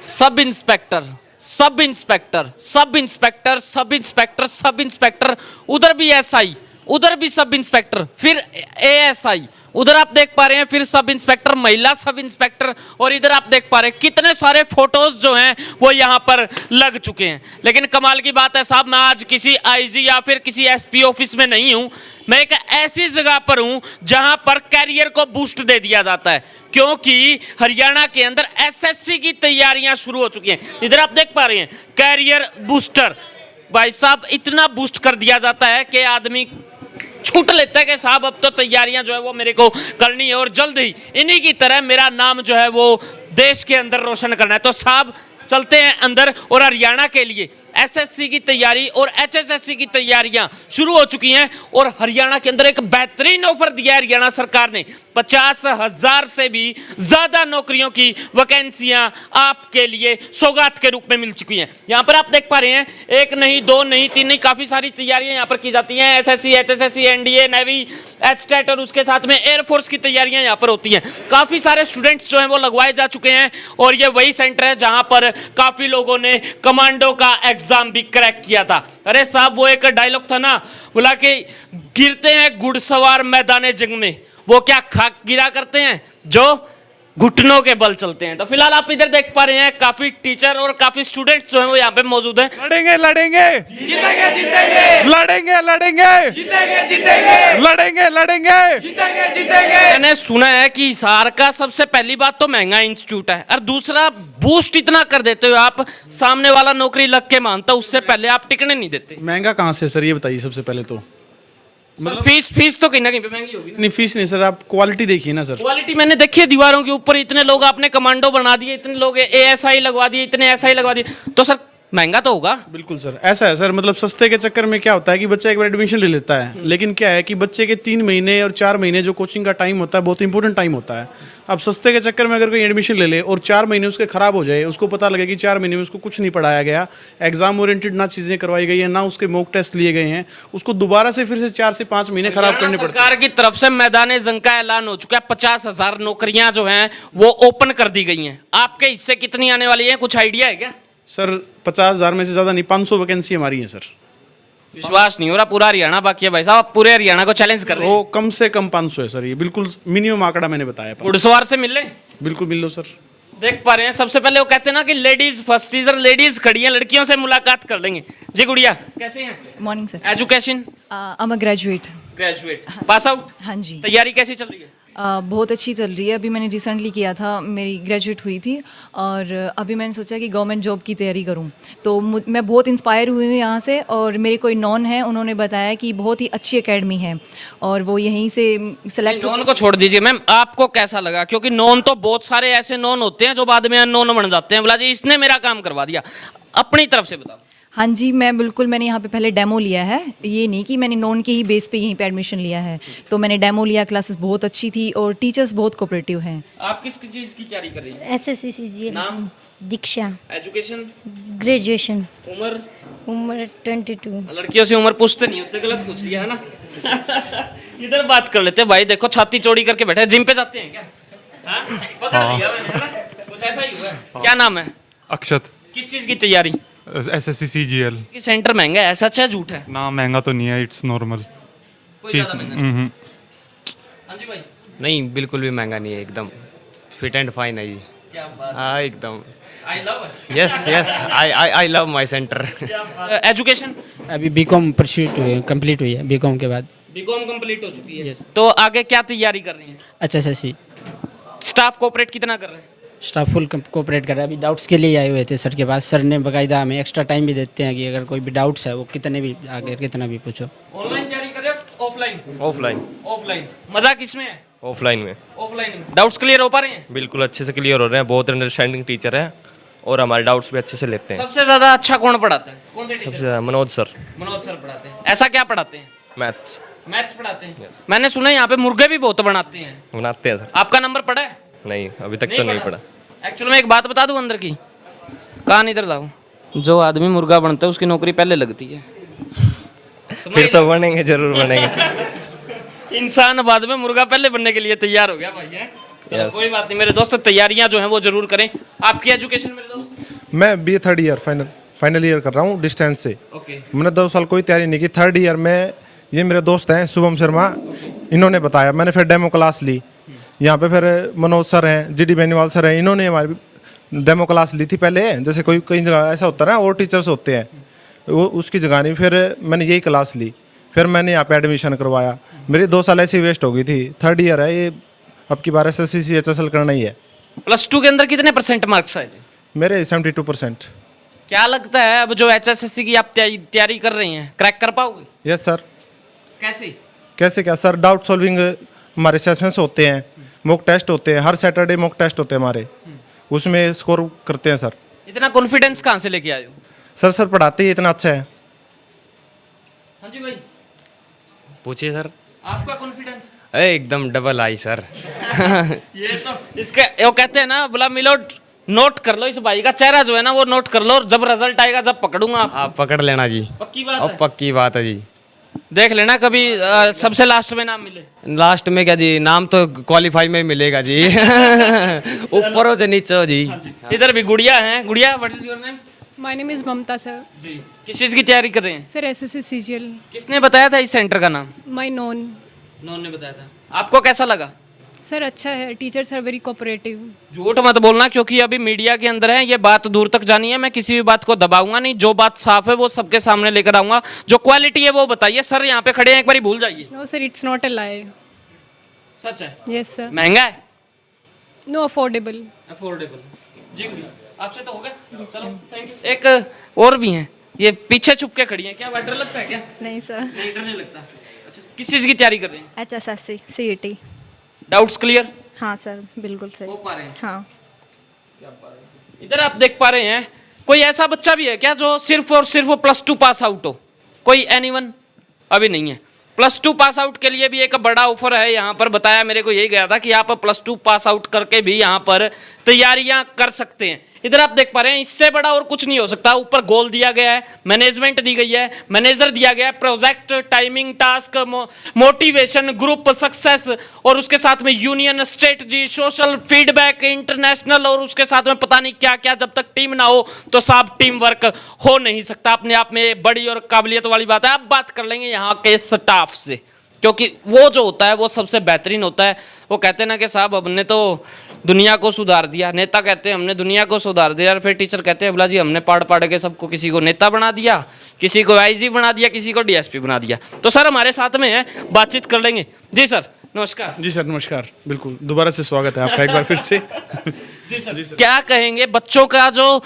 Sub inspector, sub inspector, sub inspector, sub inspector, sub inspector, उधर भी SI, उधर भी सब इंस्पेक्टर, फिर एएसआई, उधर आप देख पा रहे हैं फिर सब इंस्पेक्टर, महिला सब इंस्पेक्टर, और इधर आप देख पा रहे हैं कितने सारे फोटोज जो हैं वो यहाँ पर लग चुके हैं। लेकिन कमाल की बात है साहब, मैं आज किसी आईजी या फिर किसी एसपी ऑफिस में नहीं हूँ, मैं एक ऐसी जगह पर हूँ जहां पर कैरियर को बूस्ट दे दिया जाता है, क्योंकि हरियाणा के अंदर एसएससी की तैयारियां शुरू हो चुकी हैं। इधर आप देख पा रहे हैं कैरियर बूस्टर, भाई साहब इतना बूस्ट कर दिया जाता है कि आदमी छूट लेता है कि साहब अब तो तैयारियां जो है वो मेरे को करनी है और जल्द ही इन्हीं की तरह मेरा नाम जो है वो देश के अंदर रोशन करना है। तो साहब चलते हैं अंदर, और हरियाणा के लिए एसएससी की तैयारी और एचएसएससी की तैयारियां शुरू हो चुकी हैं, और हरियाणा के अंदर एक बेहतरीन ऑफर दिया है हरियाणा सरकार ने। 50,000 से भी ज्यादा नौकरियों की वैकेंसियां आपके लिए सौगात के रूप में मिल चुकी हैं। यहां पर आप देख पा रहे हैं एक नहीं, दो नहीं, तीन नहीं, काफी सारी तैयारियां यहां पर की जाती हैं। SSC, HSSC, NDA, navy, HTET और उसके साथ में एयरफोर्स की तैयारियां यहां पर होती हैं। काफी सारे स्टूडेंट्स जो हैं वो लगवाए जा चुके हैं, और ये वही सेंटर है जहां पर काफी लोगों ने कमांडो का एग्जाम भी क्रैक किया था। अरे साहब वो एक डायलॉग था ना, बोला कि गिरते हैं घुड़सवार मैदान जंग में, वो क्या खाक गिरा करते हैं जो घुटनों के बल चलते हैं। तो फिलहाल आप इधर देख पा रहे हैं काफी टीचर और काफी स्टूडेंट्स जो हैं वो यहाँ पे मौजूद हैं। लड़ेंगे लड़ेंगे जीतेंगे जीतेंगे लड़ेंगे लड़ेंगे जीतेंगे जीतेंगे लड़ेंगे लड़ेंगे जीतेंगे जीतेंगे। मैंने सुना है कि हिसार का सबसे पहली बात तो महंगा इंस्टीट्यूट है, और दूसरा बूस्ट इतना कर देते हो आप, सामने वाला नौकरी लग के मानता उससे पहले आप टिकने नहीं देते। महंगा कहाँ से सर, ये बताइए सबसे पहले तो। मतलब फीस तो कहीं ना कहीं पे महंगी होगी ना? नहीं फीस नहीं सर, आप क्वालिटी देखिए ना सर। क्वालिटी मैंने देखी है दीवारों के ऊपर, इतने लोग आपने कमांडो बना दिए, इतने लोग एएसआई लगवा दिए, इतने एसआई लगवा दिए, तो सर महंगा तो होगा। बिल्कुल सर, ऐसा है सर, मतलब सस्ते के चक्कर में क्या होता है कि बच्चा एक बार एडमिशन ले लेता है, लेकिन क्या है कि बच्चे के 3 महीने और 4 महीने जो कोचिंग का टाइम होता है बहुत इंपॉर्टेंट टाइम होता है। अब सस्ते के चक्कर में अगर कोई एडमिशन ले ले और 4 महीने उसके खराब हो जाए, उसको पता लगे कि 4 महीने में उसको कुछ नहीं पढ़ाया गया, एग्जाम ओरिएंटेड ना चीज़ें करवाई गई हैं, ना उसके मॉक टेस्ट लिए गए हैं, उसको दोबारा से फिर से 4 से 5 महीने खराब करने पड़ते हैं। सरकार की तरफ से मैदान जंग का ऐलान हो चुका है, 50,000 नौकरियां जो हैं वो ओपन कर दी गई हैं। आपके हिस्से कितनी आने वाली है, कुछ आइडिया है क्या? सर 50,000 में से ज़्यादा नहीं, 500 वैकेंसी हमारी है सर। विश्वास नहीं हो रहा, पूरा हरियाणा बाकी है भाई साहब, आप पूरे हरियाणा को चैलेंज कर रहे हैं। वो कम से कम 500 है सर, ये बिल्कुल मिनिमम आंकड़ा मैंने बताया। घुड़सवार से मिल रहे, बिल्कुल मिल लो सर। देख पा रहे हैं सबसे पहले वो कहते हैं ना कि लेडीज फर्स्ट, इधर लेडीज खड़ी हैं, लड़कियों से मुलाकात कर लेंगे। जी गुड़िया कैसे हैं? Morning sir. Education? I am a graduate. Graduate, pass out? हाँ जी। तैयारी कैसी चल रही है? बहुत अच्छी चल रही है। अभी मैंने रिसेंटली किया था, मेरी ग्रेजुएट हुई थी, और अभी मैंने सोचा कि गवर्नमेंट जॉब की तैयारी करूं, तो मैं बहुत इंस्पायर हुई हूँ यहाँ से। और मेरे कोई नॉन है, उन्होंने बताया कि बहुत ही अच्छी एकेडमी है, और वो यहीं से सेलेक्ट। नॉन को छोड़ दीजिए मैम, आपको कैसा लगा? क्योंकि नॉन तो बहुत सारे ऐसे नॉन होते हैं जो बाद में अननोन बन जाते हैं, बोला जी इसने मेरा काम करवा दिया। अपनी तरफ से बताओ। हाँ जी, मैंने यहाँ पे पहले डेमो लिया है, ये नहीं कि मैंने नॉन के ही बेस पे यहीं पे एडमिशन लिया है। तो मैंने डेमो लिया, क्लासेस बहुत अच्छी थी और टीचर्स बहुत कोऑपरेटिव हैं। आप किस चीज़ की तैयारी कर रही हैं? एसएससी नाम? दीक्षा। एजुकेशन? ग्रेजुएशन। उम्र? 22। लड़कियों से उम्र पूछते नहीं होते, गलत पूछ लिया है ना। इधर बात कर लेते हैं भाई, देखो छाती चौड़ी करके बैठे, जिम पे जाते हैं क्या? हाँ? पकड़ लिया मैंने, है ना? कुछ ऐसा ही हुआ है। क्या नाम है? अक्षत। किस चीज़ की तैयारी? SSC CGL. कि सेंटर महंगा है, ऐसा अच्छा झूठ है? ना महंगा तो नहीं है, इट्स नॉर्मल कोई फीस। ज़्यादा महंगा नहीं। हाँ जी भाई। नहीं बिल्कुल भी महंगा नहीं है, एकदम फिट एंड फाइन है ये। क्या बात, हाँ एकदम। I love yes yes, I love my centre. Education? अभी बीकॉम परस्यूट हुई है, कंप्लीट हुई है, बीकॉम के बाद बीकॉम कंप्लीट हो चुकी है। तो आगे क्या तैयारी कर रही हैं? एचएसएससी। स्टाफ कोऑपरेट कितना कर रहे हैं? स्टाफ फुल कोऑपरेट कर रहा है। अभी डाउट्स के लिए आए हुए थे सर के पास, सर ने बाकायदा हमें एक्स्ट्रा टाइम भी देते हैं कि अगर कोई भी डाउट्स है वो कितने भी आगे कितना भी पूछो। ऑनलाइन तैयारी कर रहे हो ऑफलाइन? ऑफलाइन। ऑफलाइन। मजा किसमें है? ऑफलाइन में। ऑफलाइन में। डाउट्स क्लियर हो पा रहे हैं? बिल्कुल अच्छे से क्लियर हो रहे हैं, बहुत अंडरस्टैंडिंग टीचर है और हमारे डाउट्स भी अच्छे से लेते हैं। सबसे ज्यादा अच्छा कौन पढ़ाता है? कौन से सबसे टीचर? ज़्यादा मनोज सर। मनोज सर पढ़ाते हैं। ऐसा क्या पढ़ाते हैं? मैथ्स मैथ्स पढ़ाते हैं। मैंने सुना है यहाँ पे मुर्गे भी बहुत बनाते हैं, बनाते हैं सर। आपका नंबर पड़ा है? नहीं अभी तक तो नहीं पढ़ा। एक्चुअली मैं एक बात बता दूं अंदर की, कान इधर लाओ, जो आदमी मुर्गा बनता है उसकी नौकरी पहले लगती है। फिर तो बनेंगे, जरूर बनेंगे। इंसान बाद में मुर्गा पहले बनने के लिए तैयार हो गया भाई है। तो कोई बात नहीं मेरे दोस्त, तैयारियां जो हैं वो जरूर करें। आपकी एजुकेशन मेरे दोस्त? मैं B third year final year कर रहा हूँ डिस्टेंस से। ओके मैंने 2 साल कोई तैयारी नहीं की। थर्ड ईयर में ये मेरे दोस्त हैं शुभम शर्मा, इन्होंने बताया, मैंने फिर डेमो क्लास ली। यहाँ पे फिर मनोज सर हैं, जीडी बेनीवाल सर हैं, इन्होंने हमारी डेमो क्लास ली थी पहले। जैसे कोई कई जगह ऐसा होता है ना, और टीचर्स होते हैं, वो उसकी जगह नहीं, फिर मैंने यही क्लास ली, फिर मैंने यहाँ पे एडमिशन करवाया। मेरी 2 साल ऐसे ही वेस्ट हो गई थी। थर्ड ईयर है ये, अब की बार SSC CHSL करना ही है। +2 के अंदर कितने % मार्क्स आए थे? मेरे 72%। क्या लगता है अब जो HSSC की आप तैयारी कर रही हैं, क्रैक कर पाओगे? Yes sir. कैसे? कैसे क्या सर? डाउट सॉल्विंग हमारे सेशंस होते हैं, मॉक टेस्ट होते हैं, हर सैटरडे मॉक टेस्ट होते हैं हमारे, उसमें स्कोर करते हैं सर। इतना कॉन्फिडेंस कहाँ से लेके आए हो? सर पढ़ाते ही इतना अच्छा है। हाँ जी भाई, पूछिए सर। आपका कॉन्फिडेंस? एकदम डबल आई सर। ये तो इसके वो कहते हैं ना, बोला मिलो नोट कर लो, इस भाई का चेहरा जो है ना वो नोट कर लो, और जब रिजल्ट आएगा जब पकड़ूंगा आप पकड़ लेना जी। पक्की बात अब है? पक्की बात है जी। देख लेना कभी सबसे लास्ट में नाम मिले। लास्ट में क्या जी, नाम तो क्वालिफाई में मिलेगा जी। ऊपर हो से नीचे हो जी। इधर भी गुड़िया है। Gudiya, what is your name? My name is Mamta sir. जी, किस चीज की तैयारी कर रहे हैं? Sir SSC CGL। किसने बताया था इस सेंटर का नाम? My non. नॉन ने बताया था। आपको कैसा लगा? सर अच्छा है, टीचर्स आर वेरी कोऑपरेटिव। झूठ मत बोलना, क्योंकि अभी मीडिया के अंदर है, ये बात दूर तक जानी है। मैं किसी भी बात को दबाऊंगा नहीं, जो बात साफ है वो सबके सामने लेकर आऊंगा। जो क्वालिटी है वो बताइए। सर यहाँ पे खड़े हैं, एक बार भूल जाइए। No sir, it's not a lie. सच है? Yes sir. महंगा है? No, affordable. अफोर्डेबल। जी गुड़िया, आपसे तो हो गया। चलो थैंक यू। एक और भी हैं, ये पीछे छुप के खड़ी हैं। क्या डर लगता है क्या? नहीं सर। नहीं, डर नहीं लगता। अच्छा, किस चीज़ की तैयारी कर रहे हैं? HSSC CET। डाउट्स क्लियर हाँ सर, बिल्कुल सही। हो पा रहे हैं? हाँ। इधर आप देख पा रहे हैं, कोई ऐसा बच्चा भी है क्या जो सिर्फ और सिर्फ +2 पास आउट हो? कोई एनीवन? अभी नहीं है। +2 पास आउट के लिए भी एक बड़ा ऑफर है यहाँ पर। बताया मेरे को यही गया था कि आप +2 पास आउट करके भी यहाँ पर तैयारियां कर सकते हैं। इधर आप देख पा रहे हैं, इससे बड़ा और कुछ नहीं हो सकता। ऊपर गोल दिया गया है, मैनेजमेंट दी गई है, मैनेजर दिया गया है, project, timing, task, motivation, group success, और उसके साथ में union, strategy, social feedback, international, और उसके साथ में पता नहीं क्या क्या। जब तक टीम ना हो तो साफ टीम वर्क हो नहीं सकता। अपने आप में बड़ी और काबिलियत वाली बात है। अब बात कर लेंगे यहाँ के स्टाफ से, क्योंकि वो जो होता है वो सबसे बेहतरीन होता है। वो कहते हैं ना कि साहब हमने तो दुनिया को सुधार दिया। नेता कहते हैं हमने दुनिया को सुधार दिया, और फिर टीचर कहते हैं बोला जी हमने पढ़ पढ़ के सबको, किसी को नेता बना दिया, किसी को IG बना दिया, किसी को DSP बना दिया। तो सर हमारे साथ में है, बातचीत कर लेंगे। जी सर नमस्कार। जी सर नमस्कार। बिल्कुल, दोबारा से स्वागत है आपका एक बार फिर से। जी सर, क्या कहेंगे? बच्चों का जो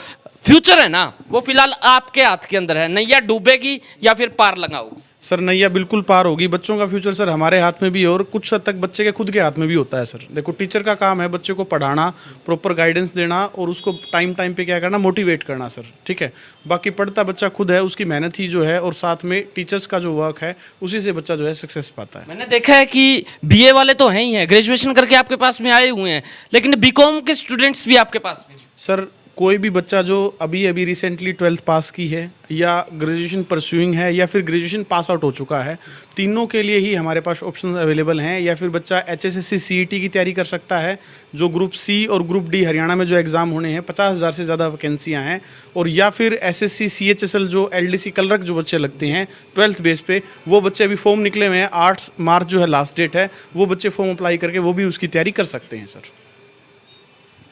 फ्यूचर है ना, वो फिलहाल आपके हाथ के अंदर है। नैया डूबेगी या फिर पार लगाओगी? सर नैया बिल्कुल पार होगी। बच्चों का फ्यूचर सर हमारे हाथ में भी है, और कुछ हद तक बच्चे के खुद के हाथ में भी होता है सर। देखो, टीचर का काम है बच्चे को पढ़ाना, प्रॉपर गाइडेंस देना, और उसको टाइम टाइम पे क्या करना, मोटिवेट करना सर। ठीक है, बाकी पढ़ता बच्चा खुद है, उसकी मेहनत ही जो है, और साथ में टीचर्स का जो वर्क है, उसी से बच्चा जो है सक्सेस पाता है। मैंने देखा है कि BA वाले तो हैं ही हैं, ग्रेजुएशन करके आपके पास में आए हुए हैं, लेकिन BCom के स्टूडेंट्स भी आपके पास में? सर कोई भी बच्चा जो अभी अभी रिसेंटली 12th पास की है, या ग्रेजुएशन परस्यूइंग है, या फिर ग्रेजुएशन पास आउट हो चुका है, तीनों के लिए ही हमारे पास ऑप्शन अवेलेबल हैं। या फिर बच्चा HSSC CET की तैयारी कर सकता है, जो ग्रुप C और ग्रुप D हरियाणा में जो एग्ज़ाम होने हैं, 50,000 से ज़्यादा वैकेंसियाँ हैं। और या फिर SSC CHSL जो LDC कलरक जो बच्चे लगते हैं 12th बेस पे, वो बच्चे अभी फॉर्म निकले हुए हैं। 8 मार्च जो है लास्ट डेट है, वो बच्चे फॉर्म अप्लाई करके वो भी उसकी तैयारी कर सकते हैं सर।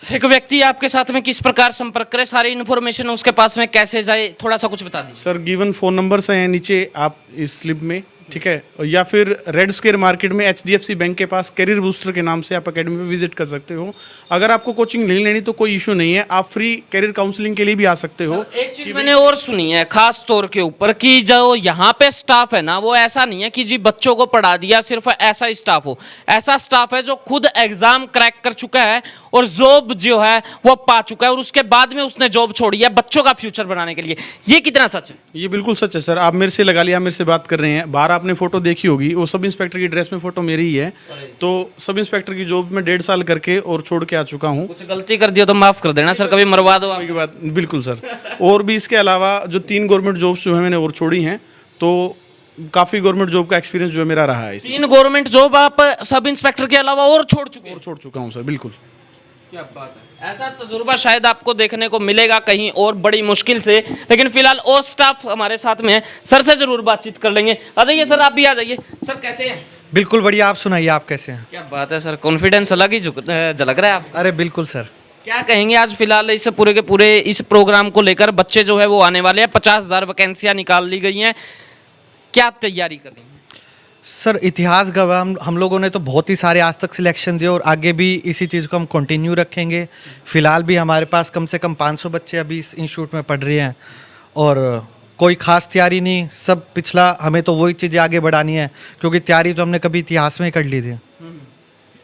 एक व्यक्ति आपके साथ में किस प्रकार संपर्क करे, सारी इन्फॉर्मेशन उसके पास में कैसे जाए, थोड़ा सा कुछ बता दीजिए। सर गिवन फ़ोन नंबर्स हैं नीचे आप इस स्लिप में, ठीक है। या फिर रेड स्क्वायर मार्केट में HDFC बैंक के पास कैरियर बूस्टर के नाम से आप अकेडमी पे विजिट कर सकते हो। अगर आपको कोचिंग नहीं लेनी तो कोई इशू नहीं है, आप फ्री कैरियर काउंसलिंग के लिए भी आ सकते हो। एक चीज मैंने और सुनी है खास तौर के ऊपर, कि जो यहाँ पे स्टाफ है ना, वो ऐसा नहीं है कि जी बच्चों को पढ़ा दिया, सिर्फ ऐसा स्टाफ हो। ऐसा स्टाफ है जो खुद एग्जाम क्रैक कर चुका है और जॉब जो है वो पा चुका है, और उसके बाद में उसने जॉब छोड़ी है बच्चों का फ्यूचर बनाने के लिए। ये कितना सच है? ये बिल्कुल सच है सर। आप मेरे से लगा लिया, मेरे से बात कर रहे हैं। बाहर आपने फोटो देखी होगी, वो सब इंस्पेक्टर की ड्रेस में फोटो मेरी ही है। तो सब इंस्पेक्टर की जॉब में 1.5 साल करके और छोड़ के आ चुका हूँ। कुछ गलती कर दिया तो माफ कर देना सर, कभी मरवा दो की बात बिल्कुल सर। और भी इसके अलावा जो 3 गवर्नमेंट जॉब्स जो है मैंने और छोड़ी हैं, तो काफ़ी गवर्नमेंट जॉब का एक्सपीरियंस जो है मेरा रहा है। 3 गवर्नमेंट जॉब आप सब इंस्पेक्टर के अलावा और छोड़ चुके हैं? और छोड़ चुका हूँ सर, बिल्कुल। क्या बात है, ऐसा तजुर्बा शायद आपको देखने को मिलेगा कहीं और बड़ी मुश्किल से। लेकिन फिलहाल और स्टाफ हमारे साथ में है, सर से जरूर बातचीत कर लेंगे। आ जाइए सर, आप भी आ जाइए। सर कैसे हैं? बिल्कुल बढ़िया, आप सुनाइए, आप कैसे हैं? क्या बात है सर, कॉन्फिडेंस अलग ही झलक रहा है आप। अरे बिल्कुल सर। क्या कहेंगे आज फिलहाल इस पूरे के पूरे इस प्रोग्राम को लेकर? बच्चे जो है वो आने वाले हैं, 50,000 वैकेंसियां निकाल ली गई हैं, क्या तैयारी कर रही हैं? सर इतिहास गवाह हम लोगों ने तो बहुत ही सारे आज तक सिलेक्शन दिए और आगे भी इसी चीज़ को हम कंटिन्यू रखेंगे। फ़िलहाल भी हमारे पास कम से कम 500 बच्चे अभी इस इंस्टीट्यूट में पढ़ रहे हैं और कोई ख़ास तैयारी नहीं, सब पिछला हमें तो वही चीज़ें आगे बढ़ानी है क्योंकि तैयारी तो हमने कभी इतिहास में ही कर ली थी।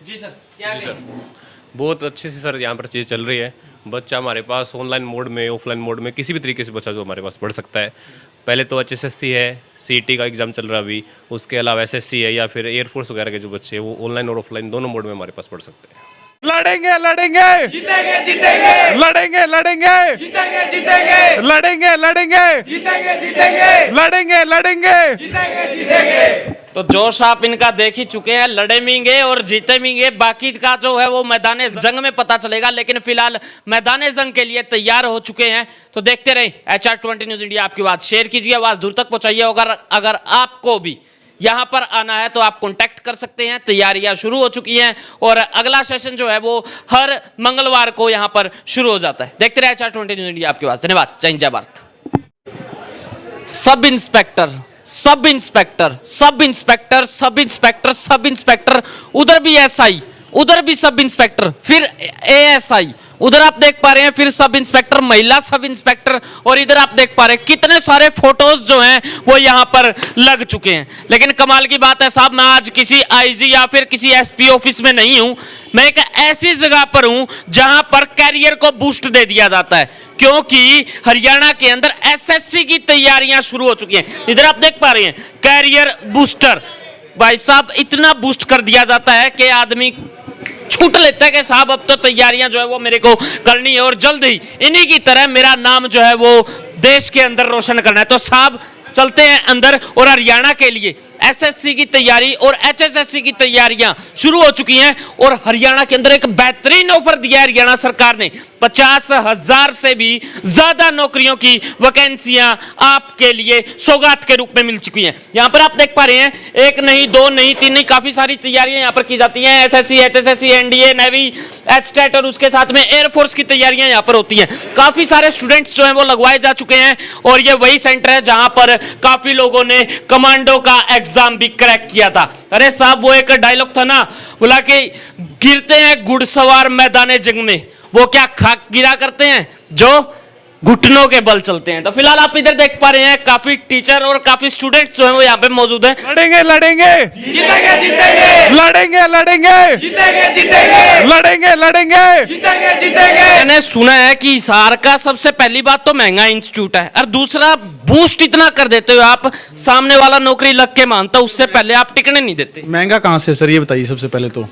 जी सर, क्या बहुत अच्छे से सर यहाँ पर चीज़ चल रही है। बच्चा हमारे पास ऑनलाइन मोड में, ऑफलाइन मोड में, किसी भी तरीके से बच्चा जो हमारे पास पढ़ सकता है। पहले तो HSSC है, CET का एग्ज़ाम चल रहा है अभी, उसके अलावा SSC है या फिर एयरफोर्स वगैरह के जो बच्चे हैं वो ऑनलाइन और ऑफलाइन दोनों मोड में हमारे पास पढ़ सकते हैं। लड़ेंगे लड़ेंगे जीतेंगे जीतेंगे लड़ेंगे लड़ेंगे जीतेंगे जीतेंगे लड़ेंगे लड़ेंगे जीतेंगे जीतेंगे लड़ेंगे लड़ेंगे जीतेंगे जीतेंगे। तो जोश आप इनका देख ही चुके हैं, लड़ेंगे और जीतेंगे। बाकी का जो है वो मैदान जंग में पता चलेगा, लेकिन फिलहाल मैदान जंग के लिए तैयार हो चुके हैं। तो देखते रहे HR20 न्यूज़ इंडिया, आपकी बात शेयर कीजिए, आवाज़ दूर तक पहुंचाइए। अगर आपको भी यहाँ पर आना है तो आप कांटेक्ट कर सकते हैं। तैयारियां शुरू हो चुकी हैं और अगला सेशन जो है वो हर मंगलवार को यहाँ पर शुरू हो जाता है। देखते रहे HR20 न्यूज़ इंडिया, आपकी बात। धन्यवाद। जय हिंद, जय Bharat. Sub inspector, sub inspector, sub inspector, sub inspector, sub inspector, उधर भी SI, उधर भी सब इंस्पेक्टर, फिर ASI, उधर आप देख पा रहे हैं, फिर सब इंस्पेक्टर, महिला सब इंस्पेक्टर, और इधर आप देख पा रहे हैं कितने सारे फोटोज जो हैं वो यहाँ पर लग चुके हैं। लेकिन कमाल की बात है साहब, मैं आज किसी IG या फिर किसी SP ऑफिस में नहीं हूं, मैं एक ऐसी जगह पर हूं जहां पर कैरियर को बूस्ट दे दिया जाता है, क्योंकि हरियाणा के अंदर SSC की तैयारियां शुरू हो चुकी हैं। इधर आप देख पा रहे हैं कैरियर बूस्टर, भाई साहब इतना बूस्ट कर दिया जाता है कि आदमी छूट लेता है कि साहब अब तो तैयारियां जो है वो मेरे को करनी है और जल्द ही इन्हीं की तरह मेरा नाम जो है वो देश के अंदर रोशन करना है। तो साहब चलते हैं अंदर, और हरियाणा के लिए SSC की तैयारी और HSSC की तैयारियां शुरू हो चुकी हैं। और हरियाणा के अंदर एक बेहतरीन ऑफर दिया है हरियाणा सरकार ने, 50,000 से भी ज्यादा नौकरियों की वैकेंसियां आपके लिए सौगात के रूप में मिल चुकी हैं। यहां पर आप देख पा रहे हैं, एक नहीं, दो नहीं, तीन नहीं, काफी सारी तैयारियां यहां पर की जाती हैं। SSC, HSSC, NDA, navy, HTET और उसके साथ में एयरफोर्स की तैयारियां यहां पर होती हैं। काफी सारे स्टूडेंट्स जो हैं वो लगवाए जा चुके हैं और ये वही सेंटर है जहां पर काफी लोगों ने कमांडो का एग्जाम भी क्रैक किया था। अरे साहब वो एक डायलॉग था ना, बोला कि गिरते हैं घुड़सवार मैदान जंग में, वो क्या खाक गिरा करते हैं जो घुटनों के बल चलते हैं। तो फिलहाल आप इधर देख पा रहे हैं काफी टीचर और काफी स्टूडेंट्स जो हैं वो यहाँ पे मौजूद हैं। लड़ेंगे लड़ेंगे जीतेंगे जीतेंगे लड़ेंगे लड़ेंगे जीतेंगे जीतेंगे लड़ेंगे लड़ेंगे जीतेंगे जीतेंगे। मैंने सुना है कि हिसार का सबसे पहली बात तो महंगा इंस्टीट्यूट है, और दूसरा बूस्ट इतना कर देते हो आप, सामने वाला नौकरी लग के मानता, उससे पहले आप टिकने नहीं देते। महंगा कहाँ से सर, ये बताइए सबसे पहले तो।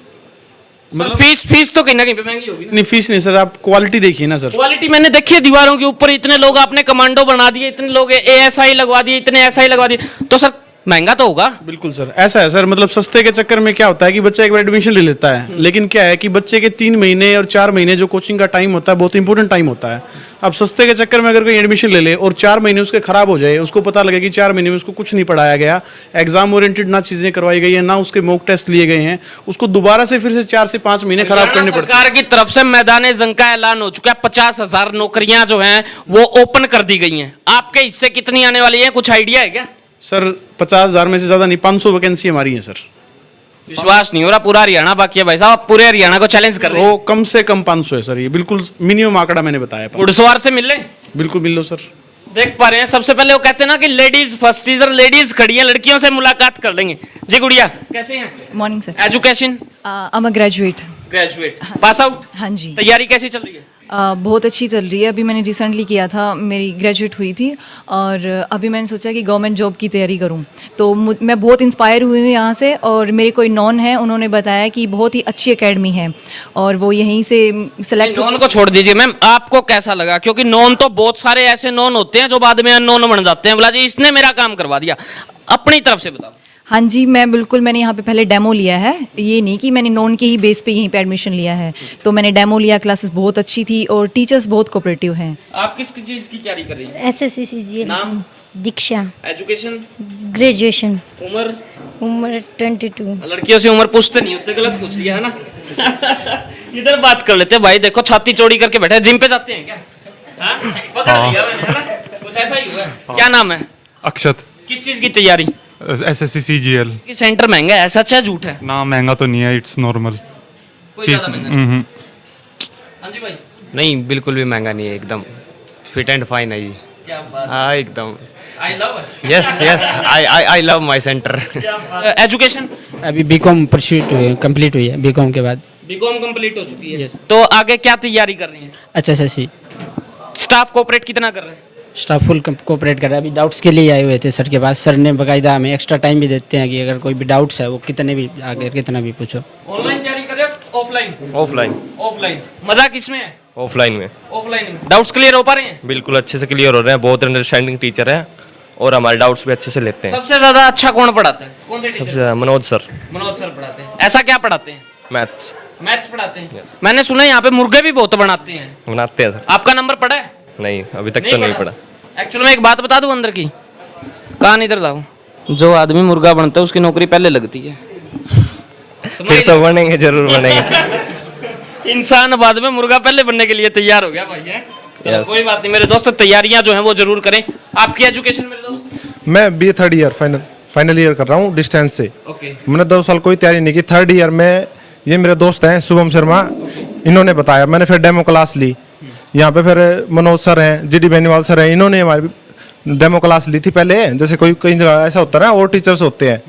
मतलब फीस तो कहीं ना कहीं पे महंगी होगी। नहीं फीस नहीं सर, आप क्वालिटी देखिए ना सर। क्वालिटी मैंने देखी है दीवारों के ऊपर, इतने लोग आपने कमांडो बना दिए, इतने लोग ASI लगवा दिए, इतने SI लगवा दिए, तो सर महंगा तो होगा। बिल्कुल सर, ऐसा है सर, मतलब सस्ते के चक्कर में क्या होता है कि बच्चा एक बार एडमिशन ले लेता है, लेकिन क्या है कि बच्चे के 3 महीने और 4 महीने जो कोचिंग का टाइम होता है बहुत इंपॉर्टेंट टाइम होता है। अब सस्ते के चक्कर में अगर कोई एडमिशन ले ले और 4 महीने उसके खराब हो जाए, उसको पता लगे कि 4 महीने में उसको कुछ नहीं पढ़ाया गया, एग्जाम ओरिएंटेड ना चीजें करवाई गई है, ना उसके मॉक टेस्ट लिए गए हैं, उसको दोबारा से फिर से 4 से 5 महीने खराब करने पड़ते हैं। सरकार की तरफ से मैदान जंग का ऐलान हो चुका है, 50,000 नौकरियां जो हैं वो ओपन कर दी गई हैं। आपके हिस्से कितनी आने वाली है, कुछ आइडिया है क्या? सर 50,000 में से ज्यादा नहीं, 500 वैकेंसी हमारी है सर। विश्वास नहीं हो रहा, पूरा हरियाणा बाकी है भाई साहब, पूरे हरियाणा को चैलेंज कर रहे हैं। वो कम से कम 500 है सर, ये बिल्कुल मिनिमम आंकड़ा मैंने बताया। घुड़सवार से मिल रहे, बिल्कुल मिल लो सर। देख पा रहे हैं सबसे पहले वो कहते हैं ना कि लेडीज फर्स्ट, इधर लेडीज खड़ी हैं, लड़कियों से मुलाकात कर लेंगे। जी गुड़िया कैसे हैं? Morning sir. Education? I am a graduate. Graduate, pass out? हाँ जी। तैयारी कैसी चल रही है? बहुत अच्छी चल रही है। अभी मैंने रिसेंटली किया था, मेरी ग्रेजुएट हुई थी, और अभी मैंने सोचा कि गवर्नमेंट जॉब की तैयारी करूं। तो मैं बहुत इंस्पायर हुई हूँ यहाँ से, और मेरे कोई नॉन है, उन्होंने बताया कि बहुत ही अच्छी एकेडमी है और वो यहीं से सेलेक्ट। नॉन को छोड़ दीजिए मैम, आपको कैसा लगा? क्योंकि नॉन तो बहुत सारे ऐसे नॉन होते हैं जो बाद में अननोन बन जाते हैं, बोला जी इसने मेरा काम करवा दिया। अपनी तरफ से बताओ। हाँ जी, मैं बिल्कुल, मैंने यहाँ पे पहले डेमो लिया है, ये नहीं कि मैंने नॉन के ही बेस पे यहीं पे एडमिशन लिया है। तो मैंने डेमो लिया, क्लासेस बहुत अच्छी थी और टीचर्स बहुत कोऑपरेटिव हैं। आप किस चीज की तैयारी कर रही हैं? SSC CGL. नाम? दीक्षा। एजुकेशन? ग्रेजुएशन। उम्र? उम्र 22। लड़कियों से उम्र पूछते नहीं होते, गलत पूछ लिया है ना। इधर बात कर लेते हैं भाई, देखो छाती चौड़ी करके बैठे, जिम पे जाते हैं क्या? हाँ? पकड़ लिया मैंने, है ना? कुछ ऐसा ही हुआ है। क्या नाम है? अक्षत। किस चीज की तैयारी? SSC CGL. कि सेंटर महंगा है, सच है झूठ है? ना महंगा तो नहीं है, इट्स नॉर्मल। कोई ज्यादा महंगा नहीं। हाँ जी भाई। नहीं बिल्कुल भी महंगा नहीं है, एकदम फिट एंड फाइन है ये। क्या बात, हाँ एकदम। I love yes yes, I love my centre. Education? अभी बीकॉम परस्यूट कंप्लीट हुई है, बीकॉम के बाद बीकॉम कंप्लीट हो चुकी है, तो आगे क्या तैयारी कर रही हैं? HSSC। स्टाफ कोऑपरेट कितना कर रहे हैं? स्टाफ फुल कोऑपरेट कर रहा है। अभी डाउट्स के लिए आए हुए थे सर के पास, सर ने बाकायदा हमें एक्स्ट्रा टाइम भी देते हैं कि अगर कोई भी डाउट्स है वो कितने भी आगे कितना भी पूछो। ऑनलाइन तैयारी कर रहे हो ऑफलाइन? ऑफलाइन। ऑफलाइन। मजा किसमें है? ऑफलाइन में। ऑफलाइन में। डाउट्स क्लियर हो पा रहे हैं? बिल्कुल अच्छे से क्लियर हो रहे हैं, बहुत अंडरस्टैंडिंग टीचर है और हमारे डाउट्स भी अच्छे से लेते हैं। सबसे ज्यादा अच्छा कौन पढ़ाता है? कौन से टीचर? सबसे मनोज सर। मनोज सर पढ़ाते हैं। ऐसा क्या पढ़ाते हैं? मैथ्स मैथ्स पढ़ाते हैं। मैंने सुना है यहाँ पे मुर्गे भी बहुत बनाते हैं। बनाते हैं सर। आपका नंबर पड़ा है? नहीं अभी तक तो नहीं पड़ा। एक्चुअली मैं एक बात बता दूं अंदर की, कान इधर लाओ। जो आदमी मुर्गा बनता है उसकी नौकरी पहले लगती है। फिर तो बनेंगे, जरूर बनेंगे। इंसान बाद में मुर्गा पहले बनने के लिए तैयार हो गया भाई है। चलो कोई बात नहीं मेरे दोस्त, तैयारियां जो हैं वो जरूर करें। आपकी एजुकेशन मेरे दोस्त? मैं BA third year final year कर रहा हूँ डिस्टेंस से। ओके। मैंने 2 साल कोई तैयारी नहीं की। थर्ड ईयर में ये मेरे दोस्त हैं शुभम शर्मा, इन्होंने बताया, मैंने फिर डेमो क्लास ली। यहाँ पे फिर मनोज सर हैं, GD बेनीवाल सर हैं, इन्होंने हमारी डेमो क्लास ली थी पहले। जैसे कोई कई जगह ऐसा होता है ना, और टीचर्स होते हैं,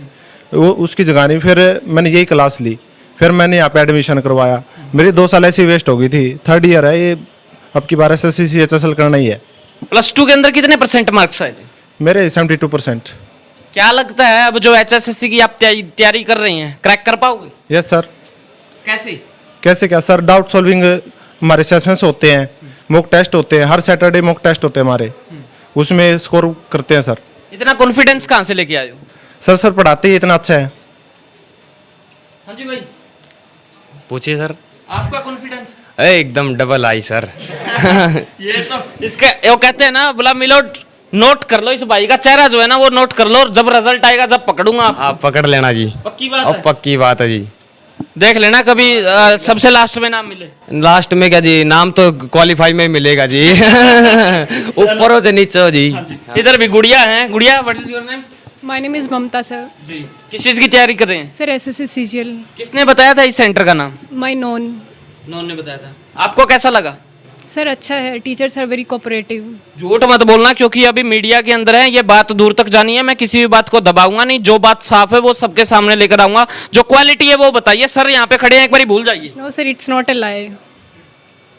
वो उसकी जगह नहीं, फिर मैंने यही क्लास ली, फिर मैंने यहाँ पे एडमिशन करवाया। मेरी 2 साल ऐसी वेस्ट हो गई थी। थर्ड ईयर है ये, अब की बार SSC CHSL करना ही है। +2 के अंदर कितने % मार्क्स आए थे? मेरे 72%। क्या लगता है अब जो HSSC की आप तैयारी कर रही हैं, क्रैक कर पाओगे? Yes sir. कैसे? कैसे क्या सर? डाउट सॉल्विंग हमारे सेशंस होते हैं, मॉक टेस्ट होते हैं, हर सैटरडे मॉक टेस्ट होते हैं हमारे, उसमें स्कोर करते हैं सर। इतना कॉन्फिडेंस कहाँ से लेके आए हो? सर पढ़ाते ही इतना अच्छा है। हाँ जी भाई, पूछिए सर। आपका कॉन्फिडेंस? एकदम डबल आई सर। ये तो इसके वो कहते हैं ना, बोला मिलो नोट कर लो, इस भाई का चेहरा जो है ना वो नोट कर लो, और जब रिजल्ट आएगा जब पकड़ूंगा आप पकड़ लेना जी। पक्की बात अब है? पक्की बात है जी। देख लेना कभी सबसे लास्ट में नाम मिले। लास्ट में क्या जी, नाम तो क्वालिफाई में मिलेगा जी। ऊपर हो से नीचे हो जी। इधर भी गुड़िया है। Gudiya, what is your name? My name is Mamta sir. जी। किस चीज की तैयारी कर रहे हैं? Sir SSC CGL. किसने बताया था इस सेंटर का नाम? माय नॉन ने बताया था। आपको कैसा लगा? सर अच्छा है, टीचर्स आर वेरी कोऑपरेटिव। झूठ मत बोलना, क्योंकि अभी मीडिया के अंदर है, ये बात दूर तक जानी है। मैं किसी भी बात को दबाऊंगा नहीं, जो बात साफ है वो सबके सामने लेकर आऊंगा। जो क्वालिटी है वो बताइए। सर यहाँ पे खड़े हैं, एक बार भूल जाइए। No sir, it's not a lie.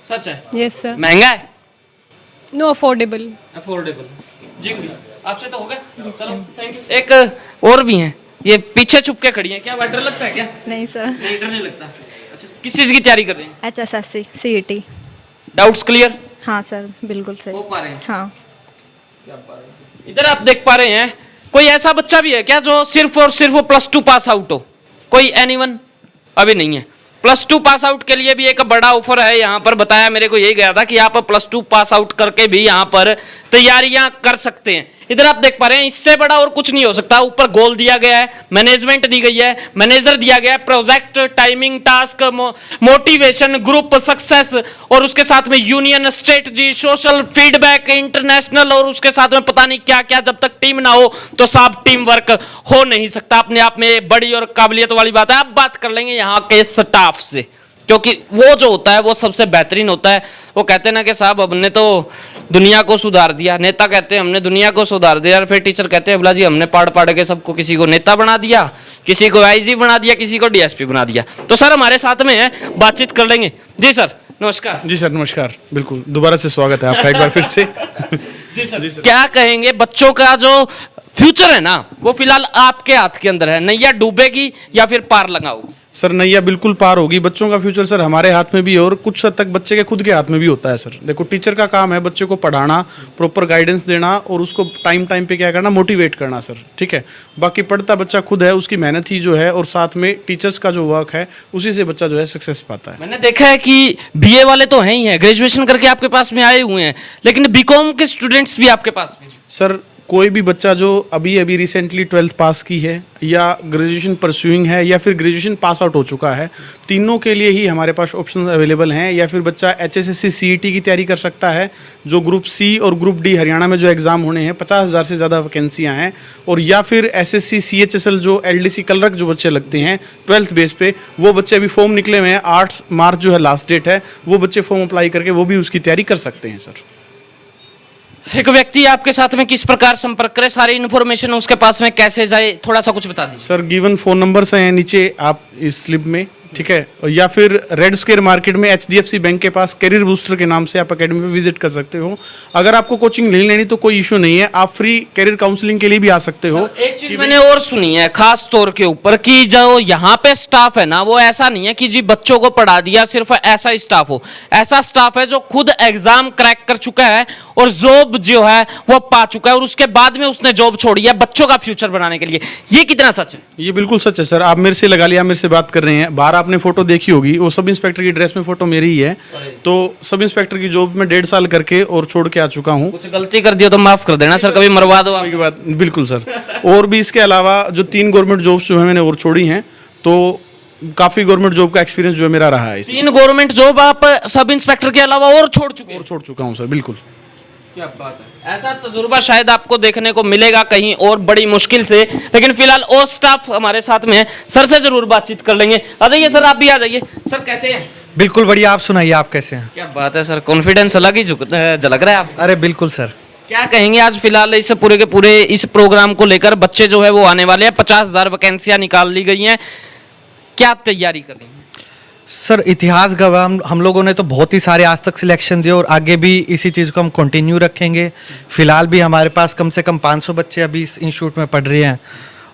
सच है? Yes sir. महंगा है? No, affordable. अफोर्डेबल। जी गुड़िया, आपसे तो हो गया। चलो थैंक यू। एक और भी हैं, ये पीछे छुप के खड़ी हैं, क्या डर लगता है क्या? नहीं सर। नहीं, डर नहीं लगता। अच्छा, किस चीज की तैयारी कर रहे हैं? HSSC CET। डाउट्स क्लियर हाँ सर, बिल्कुल सही हो पा रहे हैं? हाँ। इधर आप देख पा रहे हैं, कोई ऐसा बच्चा भी है क्या जो सिर्फ और सिर्फ +2 पास आउट हो? कोई एनीवन? अभी नहीं है। +2 पास आउट के लिए भी एक बड़ा ऑफर है यहाँ पर। बताया मेरे को यही गया था कि आप +2 पास आउट करके भी यहाँ पर तैयारियां कर सकते हैं। इधर आप देख पा रहे हैं, इससे बड़ा और कुछ नहीं हो सकता। ऊपर गोल दिया गया है, मैनेजमेंट दी गई है, मैनेजर दिया गया है, project, timing, task, motivation, group success, और उसके साथ में union, strategy, social feedback, international, और उसके साथ में पता नहीं क्या क्या। जब तक टीम ना हो तो साहब टीम वर्क हो नहीं सकता। अपने आप में बड़ी और काबिलियत वाली बात है। अब बात कर लेंगे यहाँ के स्टाफ से, क्योंकि वो जो होता है वो सबसे बेहतरीन होता है। वो कहते हैं ना कि साहब हमने तो दुनिया को सुधार दिया। नेता कहते हैं हमने दुनिया को सुधार दिया, और फिर टीचर कहते हैं बोला जी हमने पढ़ पढ़ के सबको, किसी को नेता बना दिया, किसी को IG बना दिया, किसी को DSP बना दिया। तो सर हमारे साथ में है, बातचीत कर लेंगे। जी सर नमस्कार। जी सर नमस्कार। बिल्कुल दोबारा से स्वागत है आपका एक बार फिर से। जी सर क्या कहेंगे, बच्चों का जो फ्यूचर है ना वो फिलहाल आपके हाथ के अंदर है। नैया डूबेगी या फिर पार लगाओ? सर नैया बिल्कुल पार होगी। बच्चों का फ्यूचर सर हमारे हाथ में भी है और कुछ हद तक बच्चे के खुद के हाथ में भी होता है सर। देखो टीचर का काम है बच्चे को पढ़ाना, प्रॉपर गाइडेंस देना और उसको टाइम टाइम पे क्या करना, मोटिवेट करना सर, ठीक है। बाकी पढ़ता बच्चा खुद है, उसकी मेहनत ही जो है और साथ में टीचर्स का जो वर्क है उसी से बच्चा जो है सक्सेस पाता है। मैंने देखा है कि बीए वाले तो हैं ही हैं, ग्रेजुएशन करके आपके पास में आए हुए हैं, लेकिन बीकॉम के स्टूडेंट्स भी आपके पास में हैं। सर कोई भी बच्चा जो अभी अभी रिसेंटली 12th पास की है या ग्रेजुएशन परस्यूइंग है या फिर ग्रेजुएशन पास आउट हो चुका है, तीनों के लिए ही हमारे पास ऑप्शन अवेलेबल हैं। या फिर बच्चा HSSC CET की तैयारी कर सकता है, जो ग्रुप सी और ग्रुप डी हरियाणा में जो एग्ज़ाम होने हैं 50,000 से ज़्यादा वैकेंसियाँ हैं। और या फिर SSC CHSL जो LDC कलरक जो बच्चे लगते हैं 12th बेस पे, वो बच्चे अभी फॉर्म निकले हुए हैं, 8 मार्च जो है लास्ट डेट है, वो बच्चे फॉर्म अप्लाई करके वो भी उसकी तैयारी कर सकते हैं सर। एक व्यक्ति आपके साथ में किस प्रकार संपर्क करे, सारी इन्फॉर्मेशन उसके पास में कैसे जाए, थोड़ा सा कुछ बता दीजिए। सर गिवन फ़ोन नंबर्स हैं नीचे आप इस स्लिप में, ठीक है। या फिर रेड स्क्वायर मार्केट में HDFC बैंक के पास करियर बूस्टर के नाम से आप अकेडमी पे विजिट कर सकते हो। अगर आपको कोचिंग नहीं लेनी तो कोई इशू नहीं है, आप फ्री करियर काउंसलिंग के लिए भी आ सकते हो। एक चीज मैंने और सुनी है खास तौर के ऊपर कि जो यहाँ पे स्टाफ है ना, वो ऐसा नहीं है कि जी बच्चों को पढ़ा दिया, सिर्फ ऐसा स्टाफ हो। ऐसा स्टाफ है जो खुद एग्जाम क्रैक कर चुका है और जॉब जो है वो पा चुका है और उसके बाद में उसने जॉब छोड़ी है बच्चों का फ्यूचर बनाने के लिए। ये कितना सच है? ये बिल्कुल सच है सर। आप मेरे से लगा लिया, मेरे से बात कर रहे हैं, बाहर आपने फोटो देखी होगी, वो सब इंस्पेक्टर की ड्रेस में फोटो मेरी ही है। तो सब इंस्पेक्टर की जॉब में 1.5 साल करके और छोड़ के आ चुका हूँ। कुछ गलती कर दिया तो माफ कर देना सर, कभी मरवा दो की बात बिल्कुल सर। और भी इसके अलावा जो 3 गवर्नमेंट जॉब्स जो है मैंने और छोड़ी हैं, तो काफी गवर्नमेंट जॉब का एक्सपीरियंस जो है मेरा रहा है। 3 गवर्नमेंट जॉब आप सब इंस्पेक्टर के अलावा और छोड़ चुके हूँ सर, बिल्कुल। क्या बात है। ऐसा तजुर्बा शायद आपको देखने को मिलेगा कहीं और बड़ी मुश्किल से, लेकिन फिलहाल और स्टाफ हमारे साथ में है, सर से जरूर बातचीत कर लेंगे। आ जाइए सर, आप भी आ जाइए। सर कैसे हैं? बिल्कुल बढ़िया, आप सुनाइए, आप कैसे हैं? क्या बात है सर, कॉन्फिडेंस अलग ही झलक रहा है आप। अरे बिल्कुल सर। क्या कहेंगे आज फिलहाल इस पूरे के पूरे इस प्रोग्राम को लेकर? बच्चे जो है वो आने वाले हैं, 50,000 वैकेंसियां निकाल ली गई हैं, क्या तैयारी कर रही हैं? सर इतिहास गवाह हम लोगों ने तो बहुत ही सारे आज तक सिलेक्शन दिए और आगे भी इसी चीज़ को हम कंटिन्यू रखेंगे। फिलहाल भी हमारे पास कम से कम 500 बच्चे अभी इस इंस्टीट्यूट में पढ़ रहे हैं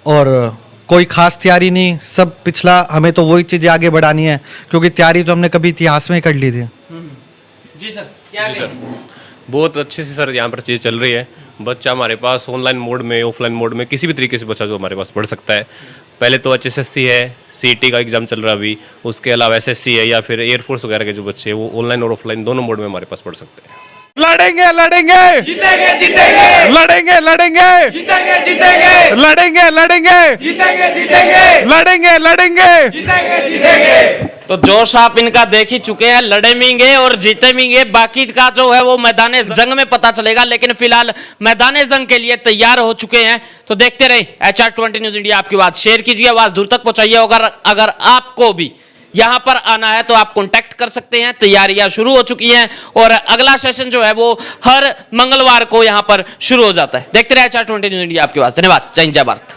और कोई खास तैयारी नहीं, सब पिछला हमें तो वही चीज़ें आगे बढ़ानी है क्योंकि तैयारी तो हमने कभी इतिहास में कर ली थी। जी सर, क्या जी सर, बहुत अच्छे से सर यहाँ पर चीज़ चल रही है। बच्चा हमारे पास ऑनलाइन मोड में, ऑफलाइन मोड में, किसी भी तरीके से बच्चा जो हमारे पास पढ़ सकता है। पहले तो HSSC है, CET का एग्जाम चल रहा है अभी, उसके अलावा SSC है या फिर एयरफोर्स वगैरह के जो बच्चे हैं वो ऑनलाइन और ऑफलाइन दोनों मोड में हमारे पास पढ़ सकते हैं। लड़ेंगे लड़ेंगे जीतेंगे जीतेंगे, लड़ेंगे लड़ेंगे जीतेंगे जीतेंगे, लड़ेंगे लड़ेंगे जीतेंगे जीतेंगे, लड़ेंगे लड़ेंगे जीतेंगे जीतेंगे। तो जोश आप इनका देख ही चुके हैं, लड़ेंगे और जीतेंगे। बाकी का जो है वो मैदान जंग में पता चलेगा, लेकिन फिलहाल मैदान जंग के लिए तैयार हो चुके हैं। तो देखते रहे HR20 न्यूज इंडिया। आपकी बात शेयर कीजिए, आवाज दूर तक पहुंचाइए। अगर आपको भी यहां पर आना है तो आप कांटेक्ट कर सकते हैं। तैयारियां शुरू हो चुकी हैं और अगला सेशन जो है वो हर मंगलवार को यहां पर शुरू हो जाता है। देखते रहे HR20 न्यूज इंडिया। आपकी बात। धन्यवाद। जय हिंद, जय भारत।